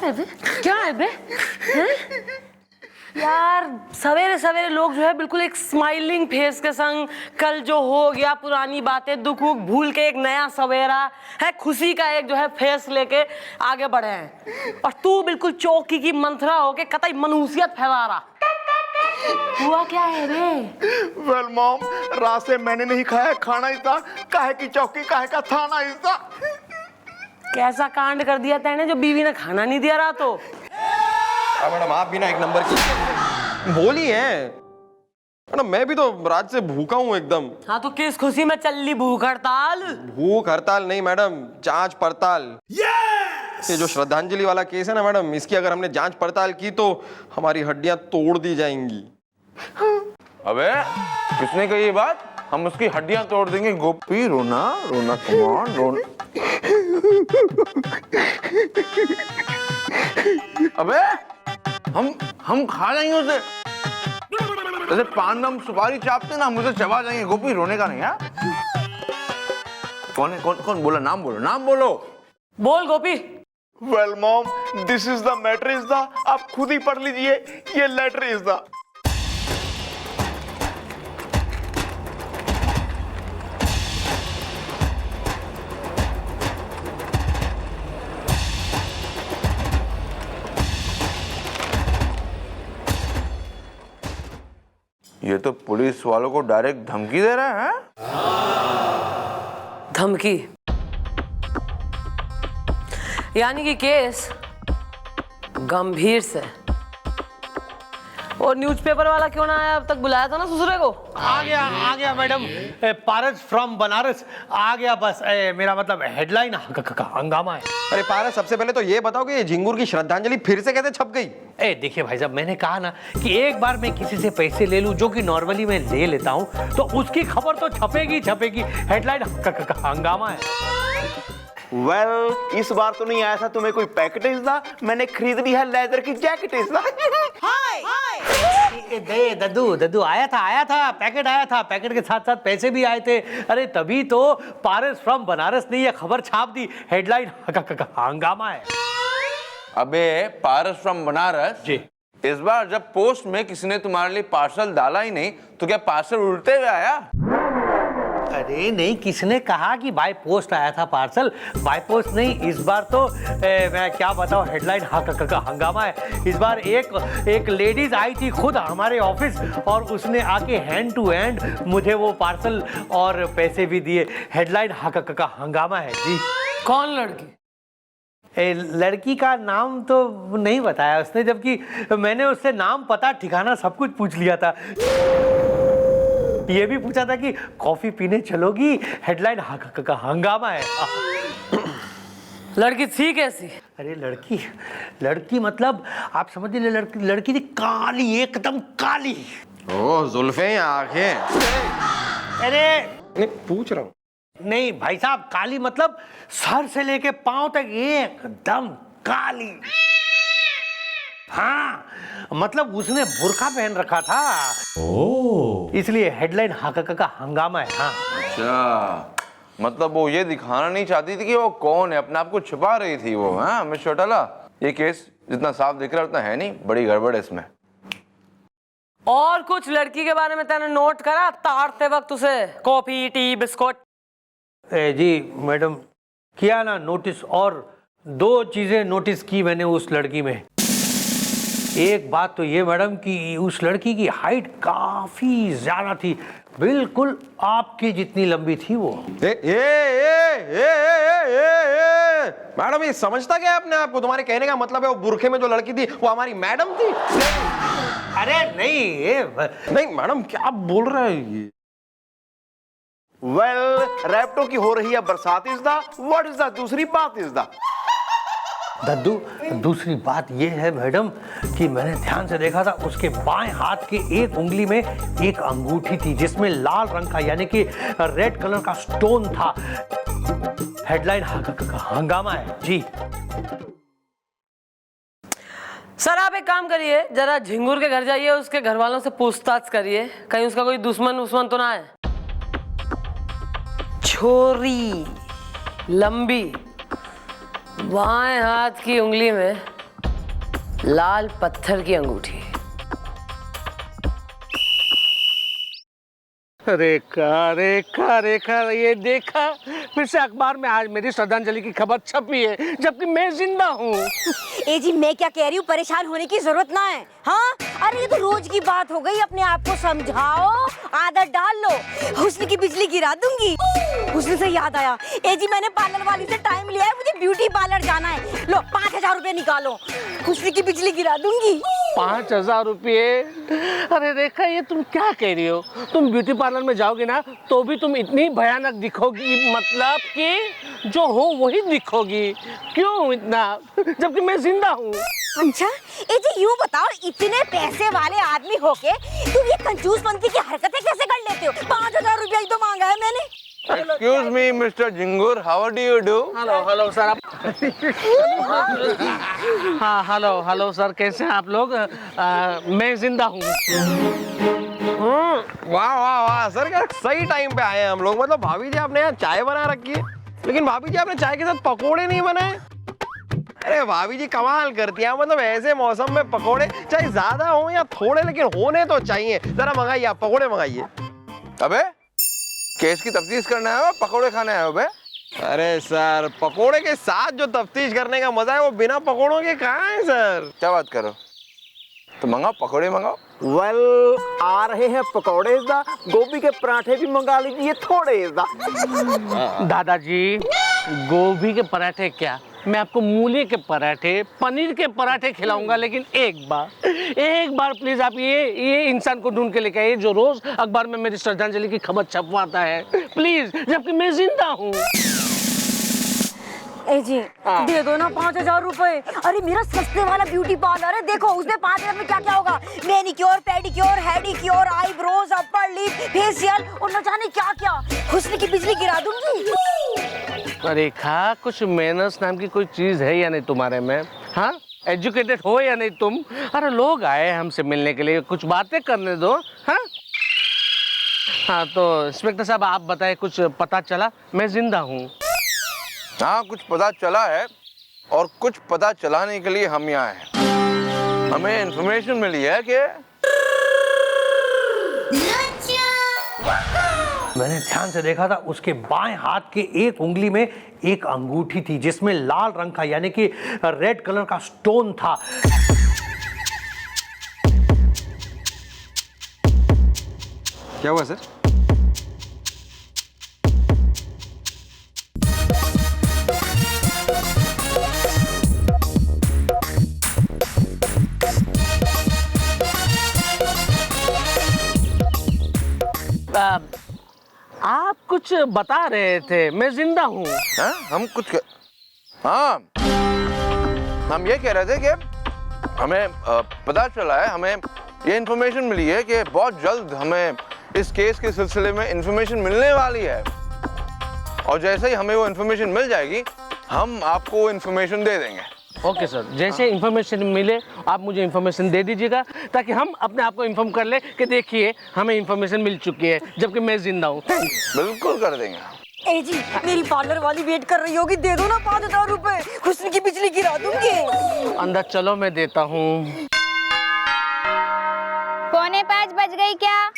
है बे? क्या है बे? यार सवेरे सवेरे लोग जो है बिल्कुल एक स्माइलिंग फेस के संग कल जो हो गया पुरानी बातें दुख वुख भूल के एक नया सवेरा है खुशी का एक जो है फेस लेके आगे बढ़े हैं, और तू बिल्कुल चौकी की मंथरा होके कतई मनुष्यत फैला रहा। हुआ क्या है रे? वेल मॉम, रात से मैंने नहीं खाया, खाना ही था, काहे की चौकी काहे का थाना ही था। कैसा कांड कर दिया तैने जो बीवी ने खाना नहीं दिया रहा? तो मैडम आप भी ना एक नंबर की बोली है मैडम, मैं भी तो रात से भूखा हूँ एकदम। हाँ तो किस खुशी में चल ली भूख हड़ताल? भूख हड़ताल नहीं मैडम, जांच पड़ताल। ये जो श्रद्धांजलि वाला केस है ना मैडम, इसकी अगर हमने जांच पड़ताल की तो हमारी हड्डियां तोड़ दी जाएंगी। अबे किसने कही ये बात? हम उसकी हड्डियां तोड़ देंगे। गोपी रोना रोना, कमान रोना। अबे हम खा जाएंगे उसे, जैसे पान में हम सुपारी चापते ना, हम उसे चबा जाएंगे। गोपी रोने का नहीं है। कौन है? कौन बोला? नाम बोलो, नाम बोलो। बोल Gopi. Well mom, this is the matter is the, आप खुद ही पढ़ लीजिए, ये लेटर इज द। ये तो पुलिस वालों को डायरेक्ट धमकी दे रहा है। धमकी? यानी कि केस गंभीर से। और न्यूज़पेपर वाला क्यों ना आया अब तक? बुलाया था ना ससुरे को। आ गया मैडम। पारस फ्रॉम बनारस आ गया। बस मेरा मतलब हेडलाइन हंगामा है। अरे पारस, सबसे पहले तो ये बताओ कि ये झिंगुर की श्रद्धांजलि फिर से कैसे छप गई? देखिए भाई साहब, मैंने कहा ना कि एक बार मैं किसी से पैसे ले लूं, जो कि नॉर्मली मैं ले लेता हूं, तो उसकी खबर तो छपेगी। हेडलाइन हंगामा है। वेल इस बार तो नहीं आया था तुम्हें कोई पैकेट इज द, मैंने खरीद ली है लेदर की जैकेट इज द। दद्दू आया था, पैकेट आया था, पैकेट के साथ साथ पैसे भी आए थे। अरे तभी तो पारस फ्रॉम बनारस ने ये खबर छाप दी। हेडलाइन हंगामा है। अबे पारस फ्रॉम बनारस जी, इस बार जब पोस्ट में किसी ने तुम्हारे लिए पार्सल डाला ही नहीं, तो क्या पार्सल उल्टे हुए आया? अरे नहीं, किसने कहा कि बाय पोस्ट आया था पार्सल? बाय पोस्ट नहीं, इस बार तो मैं क्या बताऊं, हेडलाइन हंगामा है। इस बार एक लेडीज आई थी खुद हमारे ऑफिस, और उसने आके हैंड टू हैंड मुझे वो पार्सल और पैसे भी दिए। हेडलाइन हंगामा है जी। कौन लड़की? लड़की का नाम तो नहीं बताया उसने, जबकि मैंने उससे नाम पता ठिकाना सब कुछ पूछ लिया था। ये भी पूछा था कि कॉफी पीने चलोगी। हेडलाइन हंगामा है। लड़की थी कैसी? अरे लड़की मतलब आप समझ लीजिए, लड़की थी काली, एकदम काली। ओह, जुल्फें या आंखें? अरे नहीं, पूछ रहा हूँ। नहीं भाई साहब, काली मतलब सर से लेके पांव तक एकदम काली। हाँ, मतलब उसने बुर्का पहन रखा था। ओह, इसलिए हेडलाइन हंगामा है। हाँ। अच्छा, मतलब वो ये दिखाना नहीं चाहती थी कि वो कौन है, अपने आप को छुपा रही थी वो। हाँ मिस चौटाला, ये केस जितना साफ दिख रहा है उतना है नहीं, बड़ी गड़बड़ है इसमें। और कुछ लड़की के बारे में तैने नोट करा तारते वक्त उसे? Coffee, tea, biscuit? जी मैडम, किया ना नोटिस, और 2 चीजें नोटिस की मैंने उस लड़की में। एक बात तो ये मैडम कि उस लड़की की हाइट काफी ज्यादा थी, बिल्कुल आपकी जितनी लंबी थी वो। मैडम, ये समझता क्या है अपने आप को? तुम्हारे कहने का मतलब है वो बुरखे में जो लड़की थी वो हमारी मैडम थी? अरे नहीं मैडम, क्या बोल रहा है ये? वेल रैप्टो की हो रही है बरसात is the, what is the दूसरी बात इज द। दद्दू, दूसरी बात यह है मैडम कि मैंने ध्यान से देखा था, उसके बाएं हाथ के एक उंगली में एक अंगूठी थी जिसमें लाल रंग का यानी कि रेड कलर का स्टोन था। हेडलाइन हंगामा है जी। सर आप एक काम करिए, जरा झिंगुर के घर जाइए, उसके घर वालों से पूछताछ करिए, कहीं उसका कोई दुश्मन तो ना है। छोरी, लंबी, बाएं हाथ की उंगली में लाल पत्थर की अंगूठी। रेखा रेखा रेखा, ये देखा फिर से अखबार में आज मेरी श्रद्धांजलि की खबर छपी है, जबकि मैं जिंदा हूँ। ए जी, मैं क्या कह रही हूँ, परेशान होने की जरूरत ना है। हाँ, अरे ये तो रोज की बात हो गई, अपने आप को समझाओ, आदत डाल लो। हुस्न की बिजली गिरा दूंगी। हुस्न से याद आया, ए जी मैंने पार्लर वाली से टाइम लिया है, मुझे ब्यूटी पार्लर जाना है। लो 5,000 रुपए निकालो, हुस्न की बिजली गिरा दूंगी। 5,000 रुपये? अरे रेखा, ये तुम क्या कह रही हो? तुम ब्यूटी पार्लर में जाओगी ना तो भी तुम इतनी भयानक दिखोगी, मतलब कि जो हो वही दिखोगी। क्यों इतना, जबकि मैं जिंदा हूँ। अच्छा, ए जी यूँ बताओ, इतने पैसे वाले आदमी होके तुम ये कंजूसपंती की हरकतें कैसे कर लेते हो? 5,000 रुपया ही तो मांगा है मैंने। Excuse me, Mr. Jingur, how do you do? Hello sir, आप हाँ हेलो सर, कैसे हैं आप लोग? मैं जिंदा हूँ। वाह वाह वाह सर, क्या सही टाइम पे आए हैं हम लोग। मतलब भाभी जी आपने यहाँ चाय बना रखी है, लेकिन भाभी जी आपने चाय के साथ पकोड़े नहीं बनाए। अरे भाभी जी कमाल करती हैं, मतलब ऐसे मौसम में पकोड़े चाहे ज्यादा हो या थोड़े, लेकिन होने तो चाहिए। जरा मंगाइए, आप पकोड़े मंगाइए। अबे केस की तफ्तीश करना है, पकोड़े खाने आए हो बे? अरे सर, पकोड़े के साथ जो तफ्तीश करने का मजा है वो बिना पकोड़ों के कहाँ है सर? क्या बात करो, तो मंगाओ, पकोड़े मंगाओ। वेल, आ रहे हैं पकौड़े दा, गोभी के पराठे भी मंगा लीजिए थोड़े दा। दादाजी, गोभी के पराठे क्या, मैं आपको मूली के पराठे, पनीर के पराठे खिलाऊंगा, लेकिन एक बार प्लीज आप ये इंसान को ढूंढ के लेके आइए जो रोज अखबार में मेरी श्रद्धांजलि की खबर छपवाता है, प्लीज, जबकि मैं जिंदा हूँ। ए जी दे दो ना 5,000 रुपए। अरे मेरा सस्ते वाला ब्यूटी पार्लर है, देखो उसमें 5,000 में क्या क्या होगा, manicure, pedicure, headicure, eyebrows, upper lip, facial और न जाने क्या क्या। हुस्न की बिजली गिरा दूंगी। रेखा, कुछ मैनर्स नाम की कोई चीज है या नहीं तुम्हारे में? हाँ, एजुकेटेड हो या नहीं तुम? अरे लोग आए हमसे मिलने के लिए, कुछ बातें करने दो। हाँ तो इंस्पेक्टर साहब आप बताएं, कुछ पता चला? मैं जिंदा हूँ। हाँ, कुछ पता चला है, और कुछ पता चलाने के लिए हम यहाँ हैं। हमें इंफॉर्मेशन मिली है कि मैंने ध्यान से देखा था, उसके बाएं हाथ के एक उंगली में एक अंगूठी थी जिसमें लाल रंग का यानी कि रेड कलर का स्टोन था। क्या हुआ सर? आप कुछ बता रहे थे, मैं जिंदा हूँ। हाँ, हम ये कह रहे थे कि हमें पता चला है, हमें ये इन्फॉर्मेशन मिली है कि बहुत जल्द हमें इस केस के सिलसिले में इन्फॉर्मेशन मिलने वाली है, और जैसे ही हमें वो इन्फॉर्मेशन मिल जाएगी हम आपको इन्फॉर्मेशन दे देंगे। ओके सर, जैसे इन्फॉर्मेशन मिले आप मुझे इन्फॉर्मेशन दे दीजिएगा, ताकि हम अपने आप को इन्फॉर्म कर ले कि देखिए हमें इन्फॉर्मेशन मिल चुकी है, जबकि मैं जिंदा हूँ। बिल्कुल कर देंगे। ए जी मेरी पार्लर वाली वेट कर रही होगी, दे दो ना 5,000 रुपए, हुस्न की बिजली गिरा दूंगी। अंदर चलो, मैं देता हूँ। 4:45 बज गई क्या?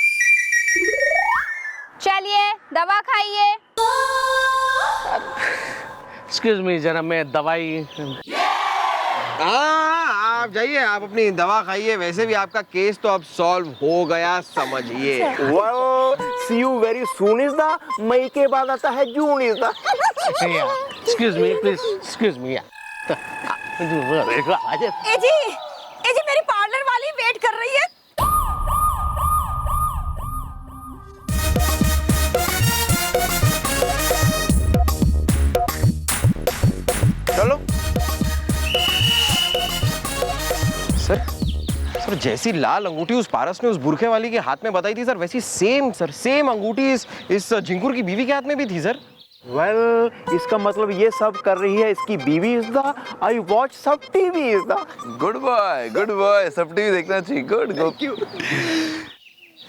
चलिए दवा खाइए। एक्सक्यूज मी, जरा मैं दवाई। आप जाइए, आप अपनी दवा खाइए। वैसे भी आपका केस तो अब सॉल्व हो गया, समझिए। Well, see you very soon is the, मई के बाद आता है June is the. Excuse me please, excuse me. ए जी मेरी पार्लर वाली वेट कर रही है। चलो। सर जैसी लाल अंगूठी उस पारस ने उस बुरखे वाली के हाथ में बताई थी सर, वैसी सेम अंगूठी इस झिंगुर की बीवी के हाथ में भी थी सर। वेल, इसका मतलब ये सब कर रही है इसकी बीवी इज द, आई वॉच सब TV is the. Good boy, सब टीवी देखना चाहिए। गुड,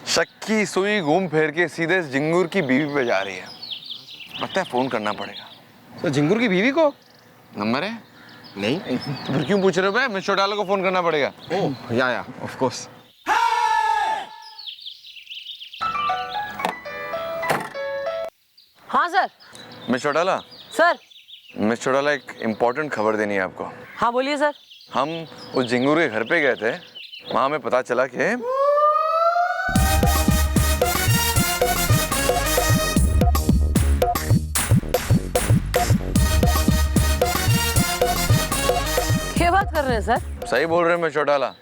शक्की सुई घूम फिर के सीधे झिंगुर की बीवी पे जा रही है। लगता है फोन करना पड़ेगा। तो झिंगुर की बीवी को नंबर है? नहीं। फिर क्यों पूछ रहे हो बे? मिस चौटाला को फोन करना पड़ेगा। ओह या ऑफ कोर्स। हाँ sir. Miss Chautala, sir. Miss Chautala, एक इम्पोर्टेंट खबर देनी है आपको। हाँ बोलिए सर। हम उस झिंगुर के घर पे गए थे, वहां हमें पता चला कि क्या बात कर रहे हैं सर? सही बोल रहे हैं मिस चौटाला।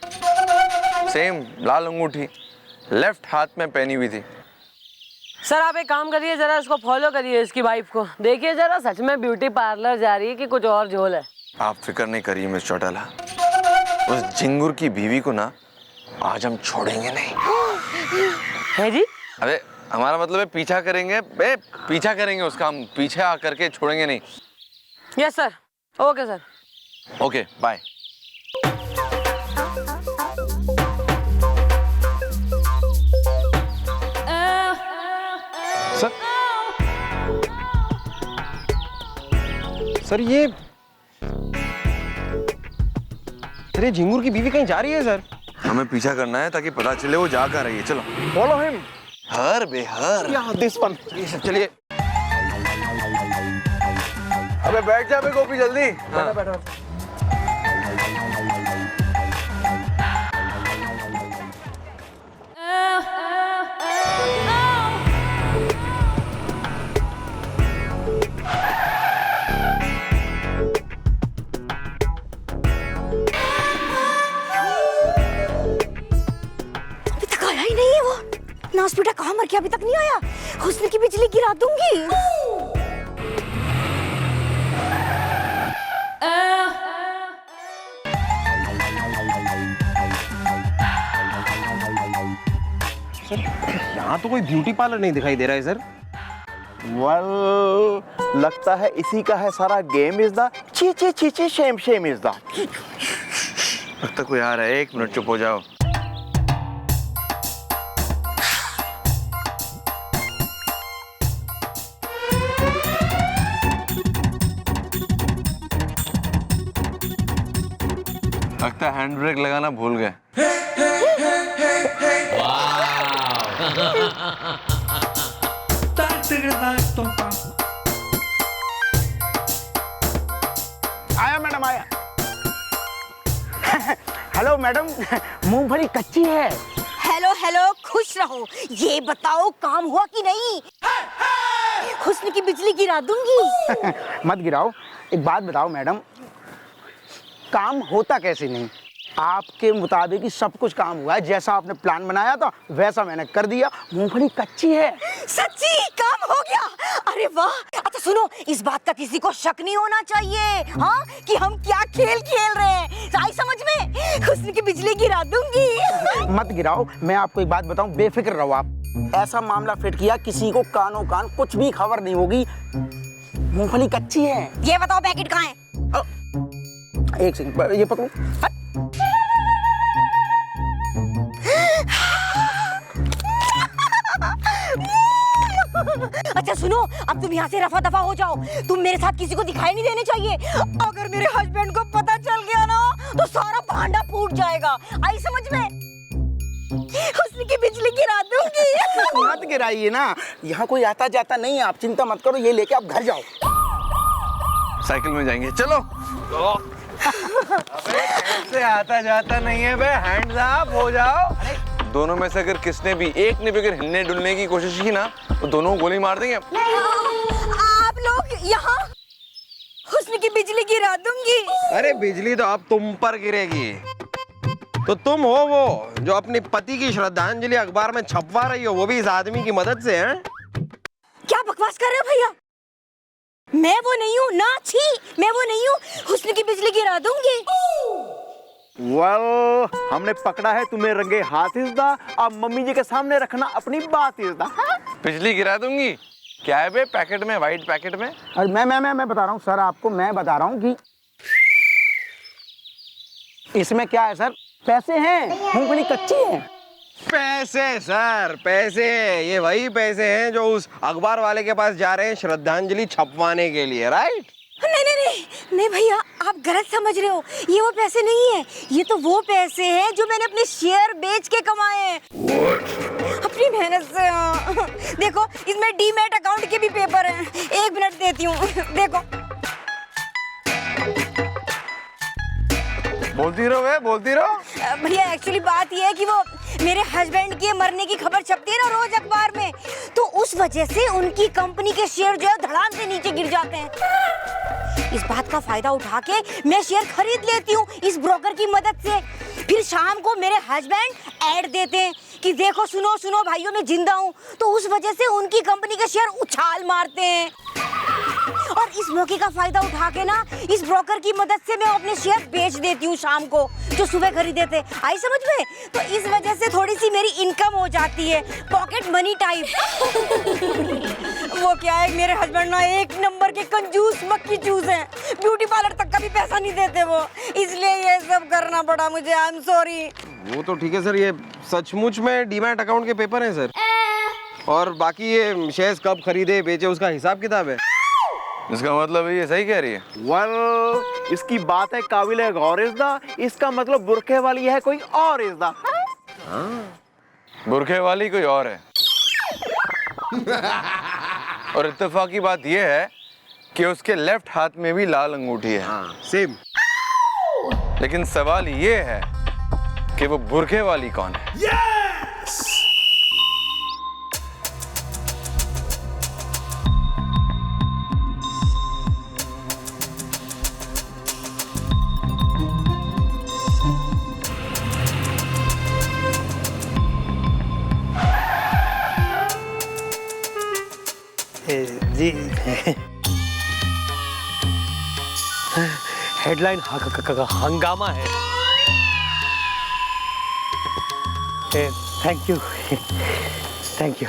सेम लाल अंगूठी लेफ्ट हाथ में पहनी हुई थी। सर आप एक काम करिए, जरा इसको फॉलो करिए, इसकी वाइफ को देखिए जरा, सच में ब्यूटी पार्लर जा रही है कि कुछ और झोल है। आप फिक्र नहीं करिए मिस चौटाला, उस झिंगुर की बीवी को ना आज हम छोड़ेंगे नहीं। है जी? अरे हमारा मतलब है पीछा करेंगे बे, पीछा करेंगे उसका, हम पीछे आकर के छोड़ेंगे नहीं। Yes sir. Okay sir. Okay bye. Sir ये झिंगुर की बीवी कहीं जा रही है सर। हमें पीछा करना है ताकि पता चले वो जा कहाँ रही है। चलो फॉलो हिम। हर बेहर। This one. चलिए। अबे बैठ जा बे गोपी जल्दी। हाँ। अभी तक आया ही नहीं है वो। नास बेटा कहाँ मर के अभी तक नहीं आया? हुस्न की बिजली गिरा दूंगी। सर यहाँ तो कोई ब्यूटी पार्लर नहीं दिखाई दे रहा है सर। वेल लगता है इसी का है सारा गेम इज द ची ची ची ची शेम शेम इज द। लगता कोई आ रहा है, 1 मिनट चुप हो जाओ। लगता है हैंड ब्रेक लगाना भूल गए। आया मैडम आया। हेलो मैडम, मूंगफली कच्ची है। हेलो हेलो, खुश रहो। ये बताओ काम हुआ कि नहीं? हुस्न की बिजली गिरा दूंगी। मत गिराओ। एक बात बताओ मैडम, काम होता कैसे नहीं? आपके मुताबिक ही सब कुछ काम हुआ है, जैसा आपने प्लान बनाया था वैसा मैंने कर दिया। मूंगफली कच्ची है। सच्ची काम हो गया? अरे वाह। अच्छा सुनो, इस बात का किसी को शक नहीं होना चाहिए, हाँ, कि हम क्या खेल खेल रहे हैं। आई समझ में? हुस्न की बिजली गिरा दूंगी। मत गिराओ। मैं आपको एक बात बताऊं, बेफिक्र रहो आप। ऐसा मामला फिट किया, किसी को कानों कान कुछ भी खबर नहीं होगी। मूंगफली कच्ची है। ये बताओ पैकेट कहाँ है? एक सेकंड, ये पकड़ो। अच्छा सुनो, अब तुम यहाँ से रफा दफा हो जाओ। तुम मेरे साथ किसी को दिखाई नहीं देने चाहिए। अगर मेरे हस्बैंड को पता चल गया ना तो सारा भांडा फूट जाएगा। आई समझ में? हुस्न की बिजली गिरा दूंगी। मत गिराइए ना, यहाँ कोई आता जाता नहीं है। आप चिंता मत करो, ये लेके आप घर जाओ। साइकिल में जाएंगे, चलो। अबे ऐसे आता जाता नहीं है बे, हैंड्स अप हो जाओ। दोनों में से अगर किसने भी एक ने भी अगर हिलने डुलने की कोशिश की ना तो दोनों को गोली मार देंगे। आप लोग यहाँ हुस्न की बिजली गिरा दूंगी। अरे बिजली तो अब तुम पर गिरेगी। तो तुम हो वो जो अपनी पति की श्रद्धांजलि अखबार में छपवा रही हो, वो भी इस आदमी की मदद से, हैं? क्या बकवास कर रहे हो भैया? मैं वो नहीं हूँ ना, छी, मैं वो नहीं हूँ। हुस्न की बिजली गिरा दूंगी। वेल हमने पकड़ा है तुम्हें रंगे हाथ इस दा। अब मम्मी जी के सामने रखना अपनी बात इस दा। बिजली गिरा दूंगी। क्या है बे पैकेट में, व्हाइट पैकेट में? अरे मैं बता रहा हूँ सर आपको, मैं बता रहा हूँ कि इसमें क्या है सर, पैसे हैं। मूंगफली कच्ची है। पैसे सर, पैसे। ये वही पैसे हैं जो उस अखबार वाले के पास जा रहे हैं श्रद्धांजलि छपवाने के लिए, राइट? नहीं नहीं नहीं, नहीं भैया, आप गलत समझ रहे हो। ये वो पैसे नहीं है, ये तो वो पैसे हैं जो मैंने अपने शेयर बेच के कमाए हैं। अपनी मेहनत से। हाँ। देखो, इसमें डीमैट अकाउंट के भी पेपर हैं। 1 मिनट देती हूँ। देखो। बोलती रहो, बोलती रहो। भैया एक्चुअली बात ये है कि वो मेरे हस्बैंड के मरने की खबर छपती है ना रोज अखबार में, तो उस वजह से उनकी कंपनी के शेयर जो है धड़ाम से नीचे गिर जाते हैं। इस बात का फायदा उठा के मैं शेयर खरीद लेती हूँ इस ब्रोकर की मदद से। फिर शाम को मेरे हस्बैंड ऐड देते हैं कि देखो सुनो सुनो भाइयों मैं जिंदा हूँ, तो उस वजह से उनकी कंपनी के शेयर उछाल मारते हैं। और इस मौके का फायदा उठा के ना इस ब्रोकर की मदद से मैं अपने शेयर बेच देती हूँ शाम को, जो सुबह खरीदे थे। आई समझ में? तो इस वजह से थोड़ी सी मेरी इनकम हो जाती है, पॉकेट मनी टाइप। वो क्या है, मेरे हस्बैंड ना 1 नंबर के कंजूस मक्खी चूस हैं। ब्यूटी पार्लर तक का भी पैसा नहीं देते वो, इसलिए ये सब करना पड़ा मुझे। I am sorry. वो तो ठीक है सर, ये सचमुच में डीमैट अकाउंट के पेपर हैं सर, और बाकी ये शेयर्स कब खरीदे बेचे उसका हिसाब किताब है। इसका मतलब ये सही कह रही है। वेल इसकी बात है काबिल गौर इज़्दा, इसका मतलब बुरखे वाली है कोई और इज़्दा। बुरखे वाली कोई और है। और इत्तेफाक की बात यह है कि उसके लेफ्ट हाथ में भी लाल अंगूठी है। सेम। लेकिन सवाल ये है कि वो बुरखे वाली कौन है? जी हेडलाइन हंगामा है। Thank you, thank you.